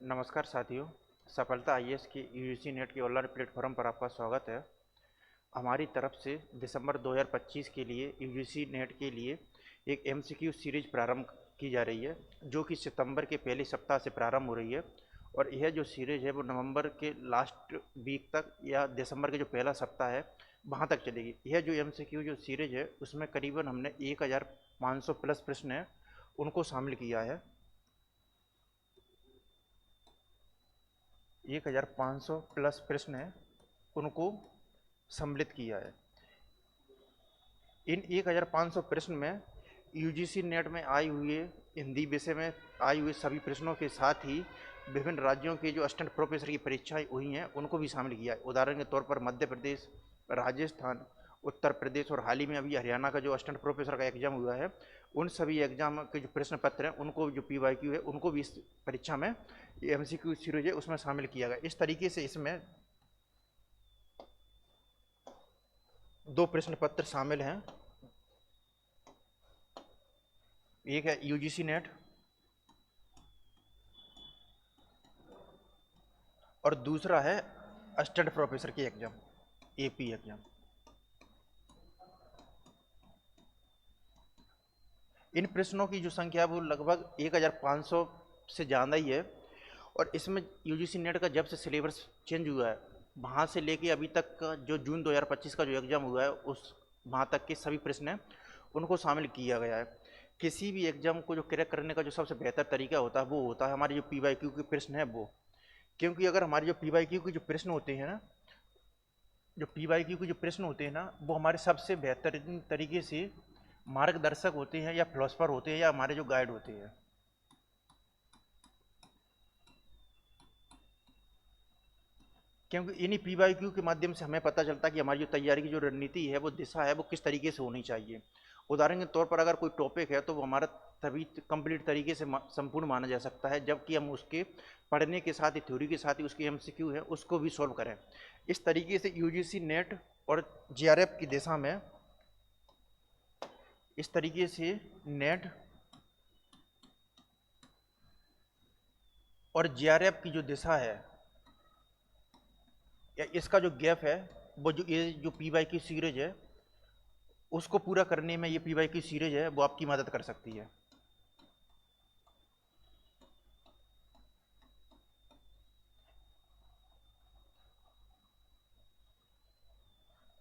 नमस्कार साथियों। सफलता आईएएस की यूजीसी नेट के ऑनलाइन प्लेटफॉर्म पर आपका स्वागत है। हमारी तरफ से दिसंबर 2025 के लिए यूजीसी नेट के लिए एक एमसीक्यू सीरीज प्रारंभ की जा रही है, जो कि सितंबर के पहले सप्ताह से प्रारंभ हो रही है। और यह जो सीरीज है वो नवंबर के लास्ट वीक तक या दिसंबर के जो पहला सप्ताह है वहाँ तक चलेगी। यह जो एमसीक्यू जो सीरीज है उसमें करीबन हमने 1500 प्लस प्रश्न हैं उनको शामिल किया है। 1500 प्लस प्रश्न हैं उनको सम्मिलित किया है। इन 1500 प्रश्न में यूजीसी नेट में आई हुई हिंदी विषय में आई हुई सभी प्रश्नों के साथ ही विभिन्न राज्यों के जो असिस्टेंट प्रोफेसर की परीक्षाएं हुई हैं उनको भी शामिल किया है। उदाहरण के तौर पर मध्य प्रदेश, राजस्थान, उत्तर प्रदेश और हाल ही में अभी हरियाणा का जो असिस्टेंट प्रोफेसर का एग्जाम हुआ है उन सभी एग्जाम के जो प्रश्न पत्र हैं उनको जो पीवाईक्यू है उनको भी इस परीक्षा में एमसीक्यू सीरीज है उसमें शामिल किया गया। इस तरीके से इसमें दो प्रश्न पत्र शामिल हैं। एक है यूजीसी नेट और दूसरा है असिस्टेंट प्रोफेसर की एग्जाम, एपी एग्जाम। इन प्रश्नों की जो संख्या है वो लगभग 1500 से ज़्यादा ही है। और इसमें यूजीसी नेट का जब से सिलेबस चेंज हुआ है वहाँ से लेके अभी तक का जो जून 2025 का जो एग्ज़ाम हुआ है उस वहाँ तक के सभी प्रश्न हैं उनको शामिल किया गया है। किसी भी एग्ज़ाम को जो क्रैक करने का जो सबसे बेहतर तरीका होता है वो होता है हमारे जो पीवाईक्यू के प्रश्न है वो। क्योंकि अगर हमारे जो पीवाईक्यू के जो प्रश्न होते हैं ना, जो पीवाईक्यू के जो प्रश्न होते हैं ना वो हमारे सबसे बेहतरीन तरीके से मार्गदर्शक होते हैं या फिलोसफर होते हैं या हमारे जो गाइड होते हैं। क्योंकि इन्हीं पीवाईक्यू के माध्यम से हमें पता चलता है कि हमारी जो तैयारी की जो रणनीति है वो दिशा है वो किस तरीके से होनी चाहिए। उदाहरण के तौर पर अगर कोई टॉपिक है तो वो हमारा तभी कंप्लीट तरीके से संपूर्ण माना जा सकता है जबकि हम उसके पढ़ने के साथ ही थ्योरी के साथ ही उसके एमसीक्यू है उसको भी सॉल्व करें। इस तरीके से यूजीसी नेट और जीआरएफ की दिशा में इस तरीके से नेट और जीआरएफ की जो दिशा है या इसका जो गैप है वो जो ये जो पीवाईक्यू सीरीज है उसको पूरा करने में ये पीवाईक्यू सीरीज है वो आपकी मदद कर सकती है।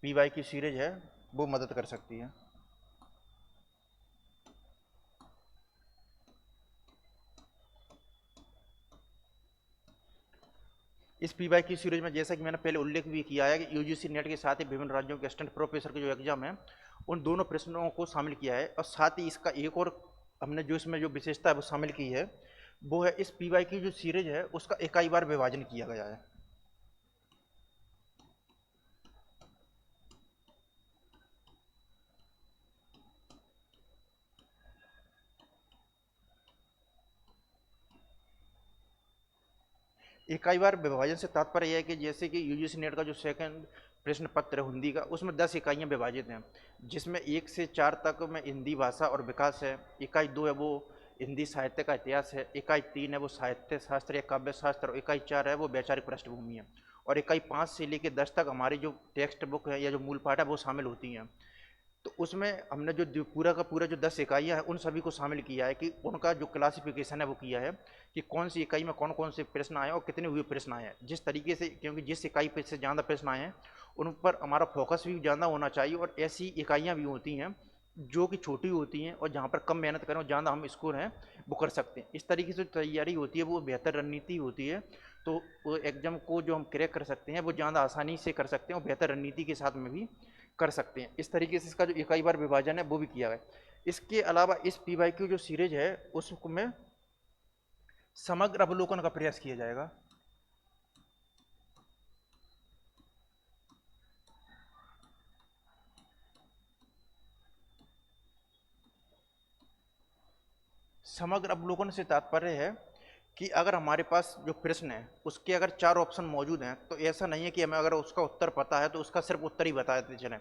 पीवाईक्यू सीरीज है वो मदद कर सकती है। इस पीवाईक्यू सीरीज में जैसा कि मैंने पहले उल्लेख भी किया है कि यूजीसी नेट के साथ ही विभिन्न राज्यों के असिस्टेंट प्रोफेसर के जो एग्जाम है उन दोनों प्रश्नों को शामिल किया है। और साथ ही इसका एक और हमने जो इसमें जो विशेषता है वो शामिल की है वो है इस पीवाईक्यू जो सीरीज है उसका इकाई बार विभाजन किया गया है। इकाई बार विभाजन से तात्पर्य यह है कि जैसे कि यूजीसी नेट का जो सेकंड प्रश्न पत्र है हिंदी का उसमें 10 इकाइयाँ विभाजित हैं, जिसमें 1 से 4 तक में हिंदी भाषा और विकास है। इकाई 2 है वो हिंदी साहित्य का इतिहास है। इकाई 3 है वो साहित्य शास्त्र या काव्य शास्त्र और इकाई 4 है वो वैचारिक पृष्ठभूमि है। और इकाई 5 से लेकर 10 तक हमारी जो टेक्स्ट बुक है या जो मूल पाठ है वो शामिल होती हैं। तो उसमें हमने जो पूरा का पूरा जो 10 इकाइयाँ हैं उन सभी को शामिल किया है कि उनका जो क्लासिफिकेशन है वो किया है कि कौन सी इकाई में कौन कौन से प्रश्न आए और कितने हुए प्रश्न आए हैं। जिस तरीके से क्योंकि जिस इकाई पे से ज़्यादा प्रश्न आए हैं उन पर हमारा फोकस भी ज़्यादा होना चाहिए और ऐसी इकाइयाँ भी होती हैं जो कि छोटी होती हैं और जहाँ पर कम मेहनत करें और ज़्यादा हम स्कोर हैं वो कर सकते हैं। इस तरीके से तैयारी होती है वो बेहतर रणनीति होती है। तो वो एग्जाम को जो हम क्रैक कर सकते हैं वो ज़्यादा आसानी से कर सकते हैं और बेहतर रणनीति के साथ में भी कर सकते हैं। इस तरीके से इसका जो इकाई बार विभाजन है वो भी किया गया। इसके अलावा इस पीवाईक्यू जो सीरीज है उसमें समग्र अवलोकन का प्रयास किया जाएगा। समग्र अवलोकन से तात्पर्य है कि अगर हमारे पास जो प्रश्न है उसके अगर 4 ऑप्शन मौजूद हैं तो ऐसा नहीं है कि हमें अगर उसका उत्तर पता है तो उसका सिर्फ उत्तर ही बताते चलें।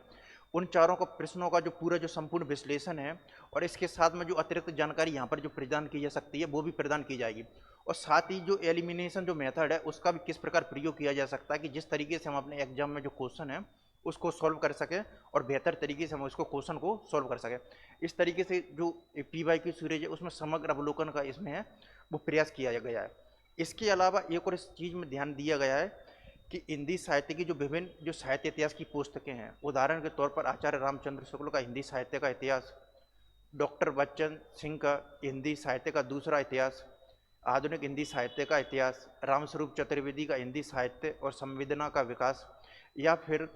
उन चारों का प्रश्नों का जो पूरा जो संपूर्ण विश्लेषण है और इसके साथ में जो अतिरिक्त जानकारी यहाँ पर जो प्रदान की जा सकती है वो भी प्रदान की जाएगी। और साथ ही जो एलिमिनेशन जो मेथड है उसका भी किस प्रकार प्रयोग किया जा सकता है कि जिस तरीके से हम अपने एग्जाम में जो क्वेश्चन है उसको सॉल्व कर सकें और बेहतर तरीके से हम उसको क्वेश्चन को सॉल्व कर सकें। इस तरीके से जो PYQ सीरीज है उसमें समग्र अवलोकन का इसमें है वो प्रयास किया गया है। इसके अलावा एक और इस चीज़ में ध्यान दिया गया है कि हिंदी साहित्य की जो विभिन्न जो साहित्य इतिहास की पुस्तकें हैं, उदाहरण के तौर पर आचार्य रामचंद्र शुक्ल का हिंदी साहित्य का इतिहास, डॉक्टर बच्चन सिंह का हिंदी साहित्य का दूसरा इतिहास, आधुनिक हिंदी साहित्य का इतिहास, रामस्वरूप चतुर्वेदी का हिंदी साहित्य और संवेदना का विकास, या फिर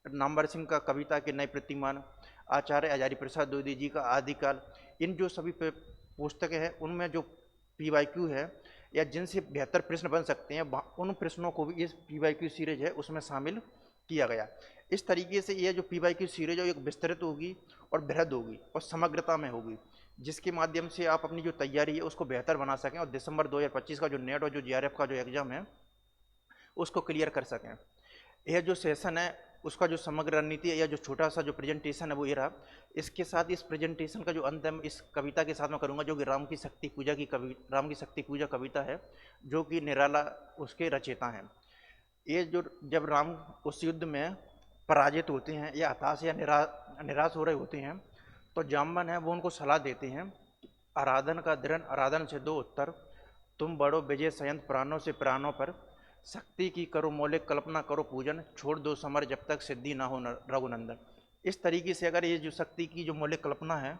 नामवर सिंह का कविता के नए प्रतिमान, आचार्य हजारी प्रसाद द्विवेदी जी का आदिकाल, इन जो सभी पुस्तकें हैं उनमें जो PYQ है या जिनसे बेहतर प्रश्न बन सकते हैं उन प्रश्नों को भी इस PYQ सीरीज है उसमें शामिल किया गया। इस तरीके से ये जो PYQ सीरीज है एक विस्तृत होगी और बृहद होगी और समग्रता में होगी, जिसके माध्यम से आप अपनी जो तैयारी है उसको बेहतर बना सकें और दिसंबर 2025 का जो नेट और जो GRF का जो एग्ज़ाम है उसको क्लियर कर सकें। यह जो सेशन है उसका जो समग्र रणनीति है या जो छोटा सा जो प्रेजेंटेशन है वो ये रहा। इसके साथ इस प्रेजेंटेशन का जो अंत है इस कविता के साथ मैं करूँगा जो कि राम की शक्ति पूजा कविता है जो कि निराला उसके रचयिता हैं। ये जो जब राम उस युद्ध में पराजित होते हैं या हताश या निराश हो रहे होते हैं तो जाम्बन है वो उनको सलाह देते हैं, आराधन का दृढ़ आराधन से दो उत्तर, तुम बड़ो विजय संयंत्र प्राणों से प्राणों पर, शक्ति की करो मौलिक कल्पना करो पूजन, छोड़ दो समर जब तक सिद्धि ना हो रघुनंदन। इस तरीके से अगर ये जो शक्ति की जो मौलिक कल्पना है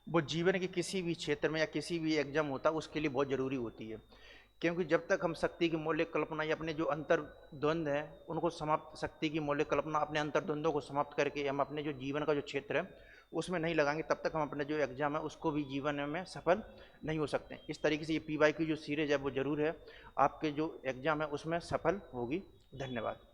वो जीवन के किसी भी क्षेत्र में या किसी भी एग्जाम होता है उसके लिए बहुत ज़रूरी होती है, क्योंकि जब तक हम शक्ति की मौलिक कल्पना या अपने जो अंतर द्वंद्व है उनको समाप्त, शक्ति की मौलिक कल्पना अपने अंतर द्वंद्वों को समाप्त करके हम अपने जो जीवन का जो क्षेत्र है उसमें नहीं लगाएंगे तब तक हम अपने जो एग्जाम है उसको भी जीवन में सफल नहीं हो सकते। इस तरीके से ये PYQ जो सीरीज है वो ज़रूर है आपके जो एग्जाम है उसमें सफल होगी। धन्यवाद।